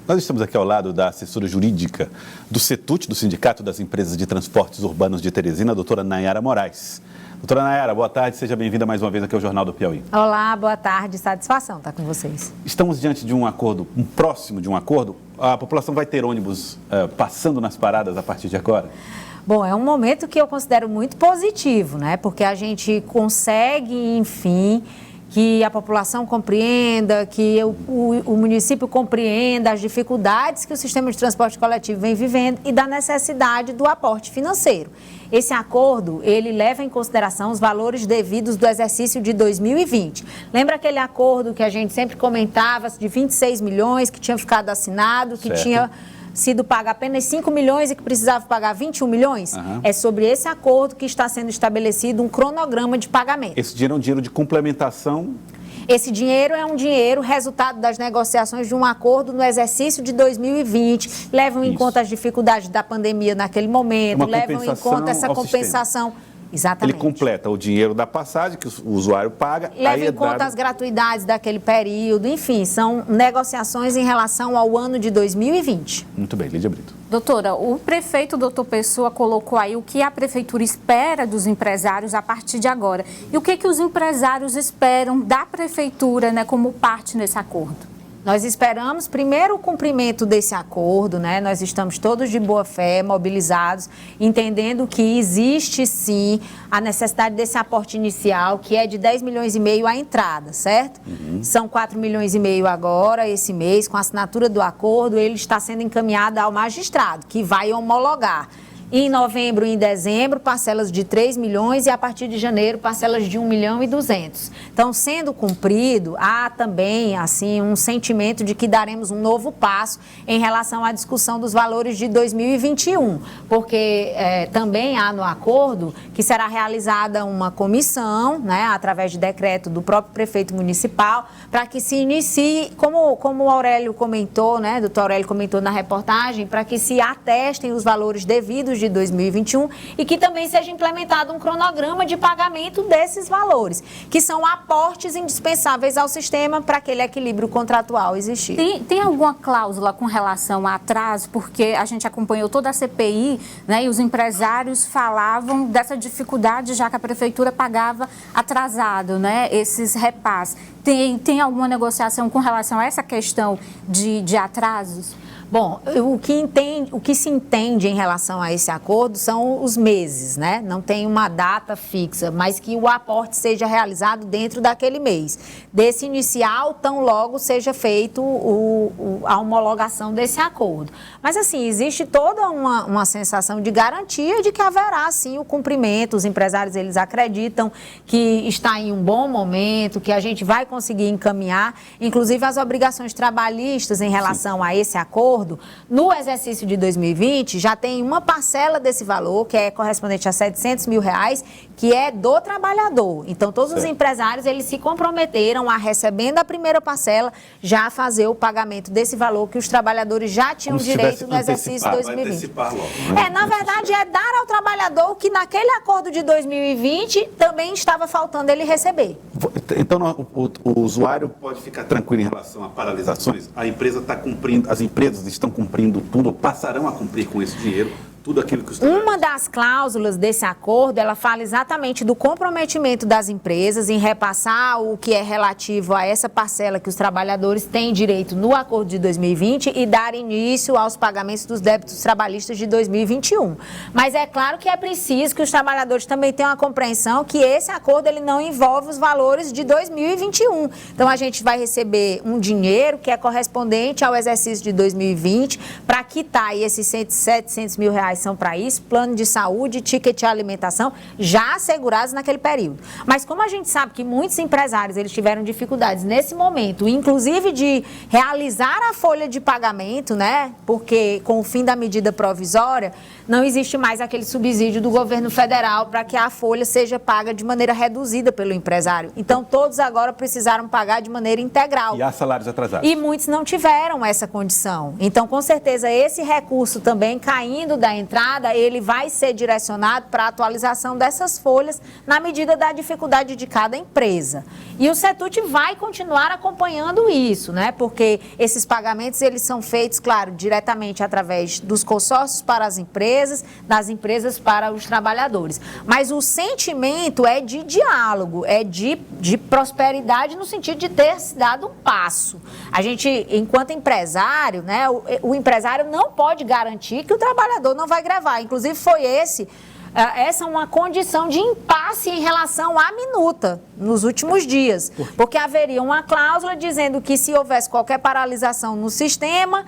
Nós estamos aqui ao lado da assessora jurídica do CETUT, do Sindicato das Empresas de Transportes Urbanos de Teresina, a doutora Nayara Moraes. Doutora Nayara, boa tarde, seja bem-vinda mais uma vez aqui ao Jornal do Piauí. Olá, boa tarde, satisfação estar com vocês. Estamos diante de um acordo, próximo de um acordo. A população vai ter ônibus passando nas paradas a partir de agora? Bom, é um momento que eu considero muito positivo, né? Porque a gente consegue, enfim, que a população compreenda, que o município compreenda as dificuldades que o sistema de transporte coletivo vem vivendo e da necessidade do aporte financeiro. Esse acordo, ele leva em consideração os valores devidos do exercício de 2020. Lembra aquele acordo que a gente sempre comentava de 26 milhões que tinha ficado assinado, que tinha sido pago apenas 5 milhões e que precisava pagar 21 milhões? É sobre esse acordo que está sendo estabelecido um cronograma de pagamento. Esse dinheiro é um dinheiro de complementação? Esse dinheiro é um dinheiro resultado das negociações de um acordo no exercício de 2020, levam em conta as dificuldades da pandemia naquele momento, levam em conta essa compensação. Exatamente. Ele completa o dinheiro da passagem que o usuário paga. Leva em conta as gratuidades daquele período, enfim, são negociações em relação ao ano de 2020. Muito bem, Lídia Brito. Doutora, o prefeito, doutor Pessoa, colocou aí o que a prefeitura espera dos empresários a partir de agora. E o que os empresários esperam da prefeitura, né, como parte nesse acordo? Nós esperamos, primeiro, o cumprimento desse acordo, né? Nós estamos todos de boa fé, mobilizados, entendendo que existe, sim, a necessidade desse aporte inicial, que é de 10 milhões e meio a entrada, certo? São 4 milhões e meio agora, esse mês, com a assinatura do acordo, ele está sendo encaminhado ao magistrado, que vai homologar. Em novembro e em dezembro, parcelas de 3 milhões e a partir de janeiro, parcelas de 1 milhão e 200. Então, sendo cumprido, há também, assim, um sentimento de que daremos um novo passo em relação à discussão dos valores de 2021, porque também há no acordo que será realizada uma comissão, né, através de decreto do próprio prefeito municipal, para que se inicie, como o Aurélio comentou, né, doutor Aurélio comentou na reportagem, para que se atestem os valores devidos de 2021 e que também seja implementado um cronograma de pagamento desses valores, que são aportes indispensáveis ao sistema para aquele equilíbrio contratual existir. Tem alguma cláusula com relação a atraso? Porque a gente acompanhou toda a CPI, né, e os empresários falavam dessa dificuldade, já que a prefeitura pagava atrasado, né, esses repasses. Tem alguma negociação com relação a essa questão de atrasos? Bom, o que se entende em relação a esse acordo são os meses, né? Não tem uma data fixa, mas que o aporte seja realizado dentro daquele mês. Desse inicial, tão logo seja feito a homologação desse acordo. Mas, assim, existe toda uma sensação de garantia de que haverá, sim, o cumprimento. Os empresários, eles acreditam que está em um bom momento, que a gente vai conseguir encaminhar, inclusive as obrigações trabalhistas em relação a esse acordo. No exercício de 2020, já tem uma parcela desse valor, que é correspondente a R$700 mil, que é do trabalhador. Então, todos os empresários, eles se comprometeram a, recebendo a primeira parcela, já fazer o pagamento desse valor que os trabalhadores já tinham direito no exercício de 2020. Logo, né? Na verdade, é dar ao trabalhador o que naquele acordo de 2020 também estava faltando ele receber. Então, o usuário pode ficar tranquilo em relação a paralisações? A empresa está cumprindo, as empresas estão cumprindo tudo, ou passarão a cumprir com esse dinheiro, tudo aquilo que os Uma das cláusulas desse acordo, ela fala exatamente do comprometimento das empresas em repassar o que é relativo a essa parcela que os trabalhadores têm direito no acordo de 2020 e dar início aos pagamentos dos débitos trabalhistas de 2021. Mas é claro que é preciso que os trabalhadores também tenham a compreensão que esse acordo ele não envolve os valores de 2021. Então, a gente vai receber um dinheiro que é correspondente ao exercício de 2020 para quitar, e esses 700 mil reais são para isso, plano de saúde, ticket de alimentação, já assegurados naquele período. Mas como a gente sabe que muitos empresários, eles tiveram dificuldades nesse momento, inclusive de realizar a folha de pagamento, né? Porque com o fim da medida provisória, não existe mais aquele subsídio do governo federal para que a folha seja paga de maneira reduzida pelo empresário. Então, todos agora precisaram pagar de maneira integral. E há salários atrasados. E muitos não tiveram essa condição. Então, com certeza, esse recurso também caindo da entrada, ele vai ser direcionado para a atualização dessas folhas na medida da dificuldade de cada empresa. E o CETUT vai continuar acompanhando isso, né? Porque esses pagamentos, eles são feitos, claro, diretamente através dos consórcios para as empresas, das empresas para os trabalhadores. Mas o sentimento é de diálogo, é de prosperidade no sentido de ter se dado um passo. A gente, enquanto empresário, né, o empresário não pode garantir que o trabalhador não vai grevar. Inclusive, essa é uma condição de impasse em relação à minuta nos últimos dias, porque haveria uma cláusula dizendo que se houvesse qualquer paralisação no sistema,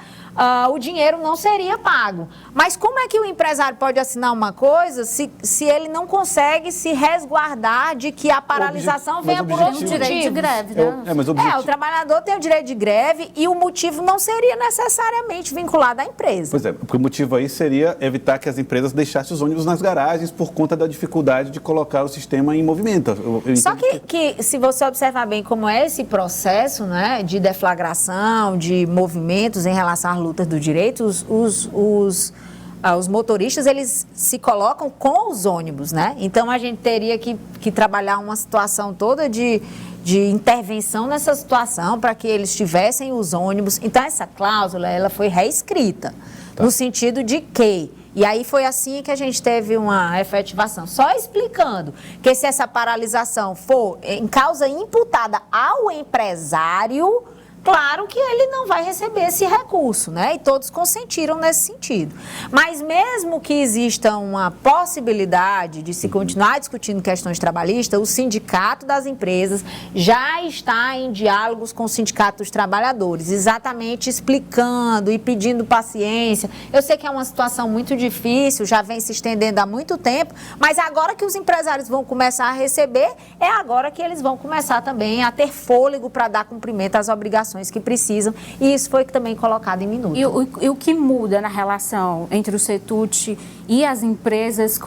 o dinheiro não seria pago. Mas como é que o empresário pode assinar uma coisa se ele não consegue se resguardar de que a paralisação venha por outro motivo? Direito de greve, né? O trabalhador tem o direito de greve e o motivo não seria necessariamente vinculado à empresa. Pois é, porque o motivo aí seria evitar que as empresas deixassem os ônibus nas garagens por conta da dificuldade de colocar o sistema em movimento. Só que se você observar bem como é esse processo, né, de deflagração, de movimentos em relação às lutas do direito, os motoristas, eles se colocam com os ônibus, né? Então, a gente teria que trabalhar uma situação toda de intervenção nessa situação para que eles tivessem os ônibus. Então, essa cláusula, ela foi reescrita, no sentido de que... E aí foi assim que a gente teve uma efetivação. Só explicando que se essa paralisação for em causa imputada ao empresário, claro que ele não vai receber esse recurso, né? E todos consentiram nesse sentido. Mas mesmo que exista uma possibilidade de se continuar discutindo questões trabalhistas, o Sindicato das Empresas já está em diálogos com o Sindicato dos Trabalhadores, exatamente explicando e pedindo paciência. Eu sei que é uma situação muito difícil, já vem se estendendo há muito tempo, mas agora que os empresários vão começar a receber, é agora que eles vão começar também a ter fôlego para dar cumprimento às obrigações que precisam, e isso foi também colocado em minuto. E o que muda na relação entre o CETUT e as empresas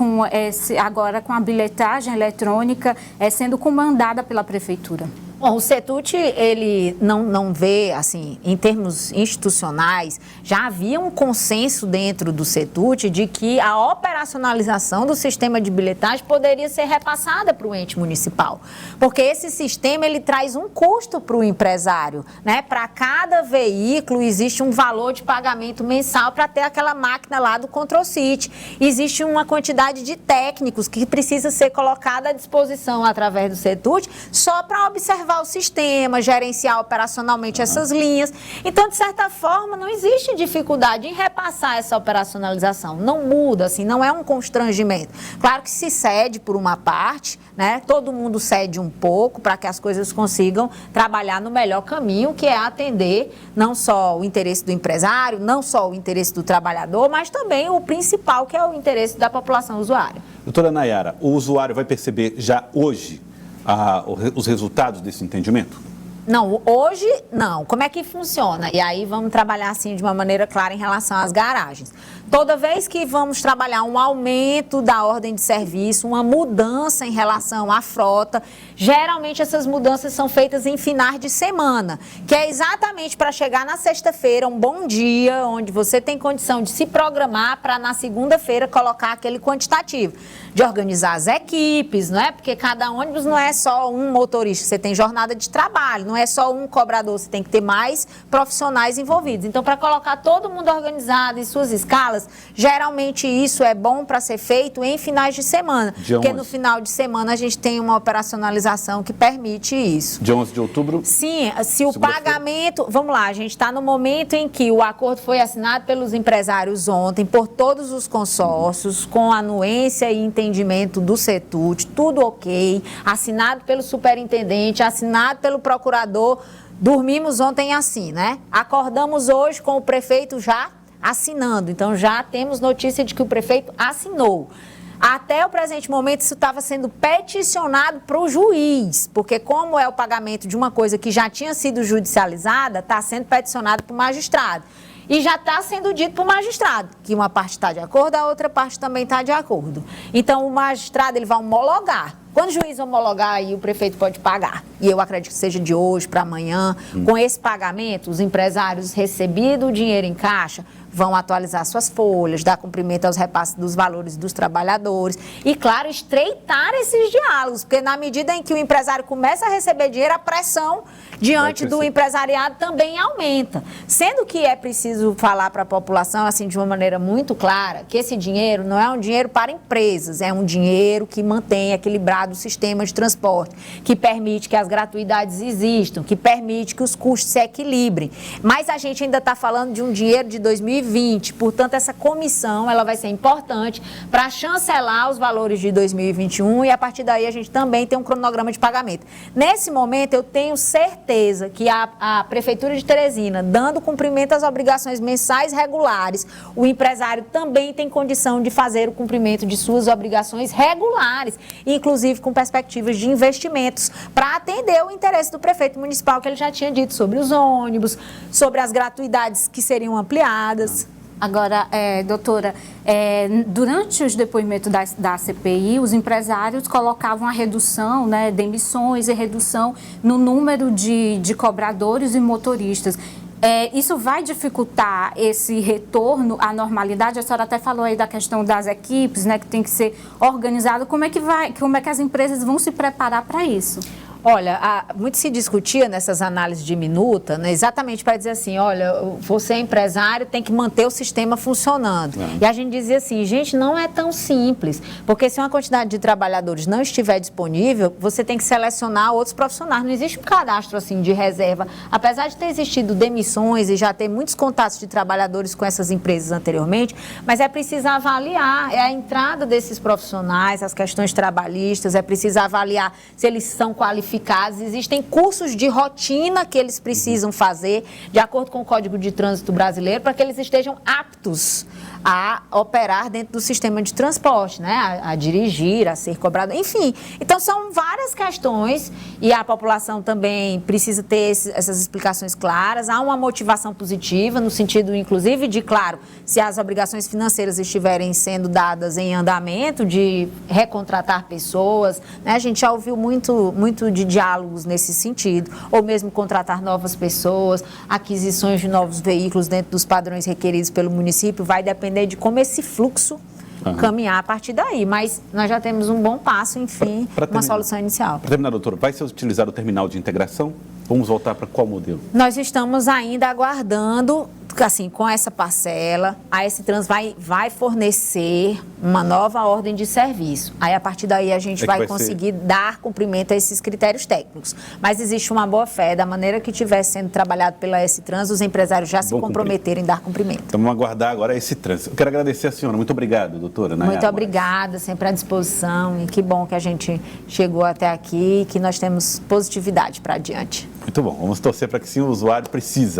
agora com a bilhetagem eletrônica sendo comandada pela Prefeitura? Bom, o CETUT, ele não vê, assim, em termos institucionais, já havia um consenso dentro do CETUT de que a operacionalização do sistema de bilhetagem poderia ser repassada para o ente municipal. Porque esse sistema, ele traz um custo para o empresário, né? Para cada veículo existe um valor de pagamento mensal para ter aquela máquina lá do Control-Cit. Existe uma quantidade de técnicos que precisa ser colocada à disposição através do CETUT só para observar o sistema, gerenciar operacionalmente essas linhas. Então, de certa forma, não existe dificuldade em repassar essa operacionalização. Não muda, assim, não é um constrangimento. Claro que se cede por uma parte, né? Todo mundo cede um pouco para que as coisas consigam trabalhar no melhor caminho, que é atender não só o interesse do empresário, não só o interesse do trabalhador, mas também o principal, que é o interesse da população usuária. Doutora Nayara, o usuário vai perceber já hoje os resultados desse entendimento? Não, hoje não. Como é que funciona? E aí vamos trabalhar assim de uma maneira clara em relação às garagens. Toda vez que vamos trabalhar um aumento da ordem de serviço, uma mudança em relação à frota, geralmente essas mudanças são feitas em finais de semana, que é exatamente para chegar na sexta-feira, um bom dia, onde você tem condição de se programar para na segunda-feira colocar aquele quantitativo, de organizar as equipes, não é? Porque cada ônibus não é só um motorista, você tem jornada de trabalho, não é só um cobrador, você tem que ter mais profissionais envolvidos. Então, para colocar todo mundo organizado em suas escalas, geralmente isso é bom para ser feito em finais de semana, porque no final de semana a gente tem uma operacionalização que permite isso. Dia 11 de outubro? Sim, se o pagamento... Vamos lá, a gente está no momento em que o acordo foi assinado pelos empresários ontem, por todos os consórcios, com anuência e entendimento do CETUT, tudo ok, assinado pelo superintendente, assinado pelo procurador. Dormimos ontem assim, né? Acordamos hoje com o prefeito já assinando. Então, já temos notícia de que o prefeito assinou. Até o presente momento, isso estava sendo peticionado para o juiz, porque como é o pagamento de uma coisa que já tinha sido judicializada, está sendo peticionado para o magistrado. E já está sendo dito para o magistrado que uma parte está de acordo, a outra parte também está de acordo. Então, o magistrado ele vai homologar. Quando o juiz homologar, aí o prefeito pode pagar. E eu acredito que seja de hoje para amanhã. Com esse pagamento, os empresários recebido o dinheiro em caixa vão atualizar suas folhas, dar cumprimento aos repasses dos valores dos trabalhadores e, claro, estreitar esses diálogos, porque na medida em que o empresário começa a receber dinheiro, a pressão diante do empresariado também aumenta. Sendo que é preciso falar para a população, assim, de uma maneira muito clara, que esse dinheiro não é um dinheiro para empresas, é um dinheiro que mantém equilibrado o sistema de transporte, que permite que as gratuidades existam, que permite que os custos se equilibrem. Mas a gente ainda está falando de um dinheiro de 2020, portanto, essa comissão ela vai ser importante para chancelar os valores de 2021 e a partir daí a gente também tem um cronograma de pagamento. Nesse momento, eu tenho certeza que a Prefeitura de Teresina, dando cumprimento às obrigações mensais regulares, o empresário também tem condição de fazer o cumprimento de suas obrigações regulares, inclusive com perspectivas de investimentos, para atender o interesse do prefeito municipal, que ele já tinha dito sobre os ônibus, sobre as gratuidades que seriam ampliadas. Agora, doutora, durante os depoimentos da CPI, os empresários colocavam a redução, né, de emissões e redução no número de cobradores e motoristas. Isso vai dificultar esse retorno à normalidade? A senhora até falou aí da questão das equipes, né, que tem que ser organizado. Como é que as empresas vão se preparar para isso? Olha, muito se discutia nessas análises de minuta, né, exatamente para dizer assim, olha, você é empresário, tem que manter o sistema funcionando. E a gente dizia assim, gente, não é tão simples, porque se uma quantidade de trabalhadores não estiver disponível, você tem que selecionar outros profissionais. Não existe um cadastro assim de reserva, apesar de ter existido demissões e já ter muitos contatos de trabalhadores com essas empresas anteriormente, mas é preciso avaliar a entrada desses profissionais, as questões trabalhistas, é preciso avaliar se eles são qualificados. Existem cursos de rotina que eles precisam fazer, de acordo com o Código de Trânsito Brasileiro, para que eles estejam aptos a operar dentro do sistema de transporte, né? A dirigir, a ser cobrado, enfim. Então, são várias questões e a população também precisa ter essas explicações claras. Há uma motivação positiva, no sentido, inclusive, de, claro, se as obrigações financeiras estiverem sendo dadas em andamento, de recontratar pessoas, né? A gente já ouviu muito de diálogos nesse sentido, ou mesmo contratar novas pessoas, aquisições de novos veículos dentro dos padrões requeridos pelo município, vai depender de como esse fluxo caminhar a partir daí, mas nós já temos um bom passo, enfim, uma solução inicial. Para terminar, doutora, vai ser utilizado o terminal de integração? Vamos voltar para qual modelo? Nós estamos ainda aguardando, assim, com essa parcela, a S-Trans vai fornecer uma nova ordem de serviço. Aí, a partir daí, a gente vai conseguir dar cumprimento a esses critérios técnicos. Mas existe uma boa-fé, da maneira que estiver sendo trabalhado pela S-Trans, os empresários já se comprometerem em dar cumprimento. Então, vamos aguardar agora a S-Trans. Eu quero agradecer a senhora. Muito obrigado, doutora Nayara. Muito obrigada, sempre à disposição. E que bom que a gente chegou até aqui e que nós temos positividade para adiante. Muito bom. Vamos torcer para que sim, o usuário precisa